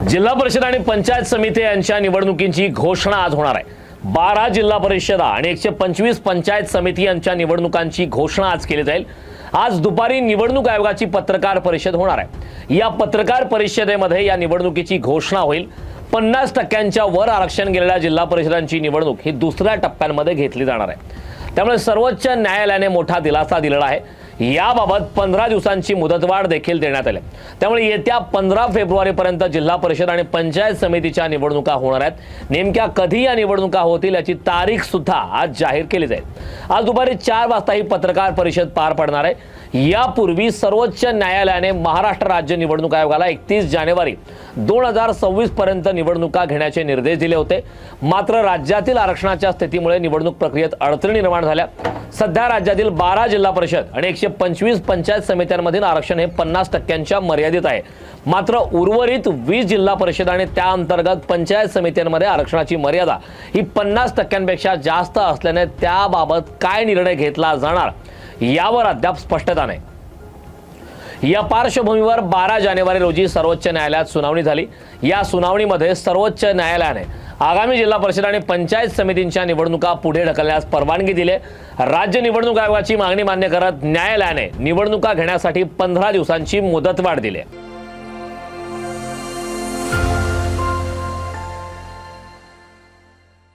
जिल्हा परिषद आणि पंचायत समिती यांच्या निवडणुकींची घोषणा आज होणार आहे। 12 जिल्हा परिषदा आणि 125 पंचायत समिती यांच्या निवडणुकांची घोषणा आज केली जाईल। आज दुपारी निवडणूक आयोगाची पत्रकार परिषद होणार आहे। या पत्रकार परिषदेमध्ये या निवडणुकीची घोषणा होईल। 50% वर आरक्षण गेलेल्या जिल्हा परिषदांची निवडणूक ही दुसऱ्या टप्प्यामध्ये घेतली जाणार आहे। त्यामुळे सर्वोच्च न्यायालयाने मोठा दिलासा दिलेला आहे। याबाबत 15 दिवसांची मुदतवाढ देखील देण्यात आली। त्यामुळे येत्या 15 फेब्रुवारीपर्यंत जिल्हा परिषद आणि पंचायत समितीच्या निवडणुका होणार आहेत। नेमक्या कधी या निवडणुका होतील याची तारीख सुद्धा आज जाहीर केली जाईल। आज दुपारी 4 वाजता ही पत्रकार परिषद पार पडणार आहे। यापूर्वी सर्वोच्च न्यायालयाने महाराष्ट्र राज्य निवडणूक आयोगाला 31 जानेवारी 2026 पर्यंत निवडणुका घेण्याचे निर्देश दिले होते। मात्र राज्यातील आरक्षणाच्या स्थितीमुळे निवडणूक प्रक्रियेत अडचणी निर्माण झाल्या। सध्या राज्यातील 12 जिल्हा परिषद आणि 125 पंचायत समित्यांमधील आरक्षण हे 50% मर्यादित आहे। मात्र उर्वरित 20 जिल्हा परिषद आणि त्या अंतर्गत पंचायत समित्यांमध्ये आरक्षणाची मर्यादा ही 50%पेक्षा जास्त असल्याने त्याबाबत काय निर्णय घेतला जाणार यावर अद्याप स्पष्टता नाही। या पार्श्वभूमीवर 12 जानेवारी रोजी सर्वोच्च न्यायालयात सुनावणी झाली। या सुनावणीमध्ये सर्वोच्च न्यायालयाने आगामी जिल्हा परिषद आणि पंचायत समितींच्या निवडणुका पुढे ढकलण्यास परवानगी दिली। राज्य निवडणूक आयोगाची मागणी मान्य करत न्यायालयाने निवडणुका घेण्यासाठी 15 दिवसांची मुदतवाढ दिली।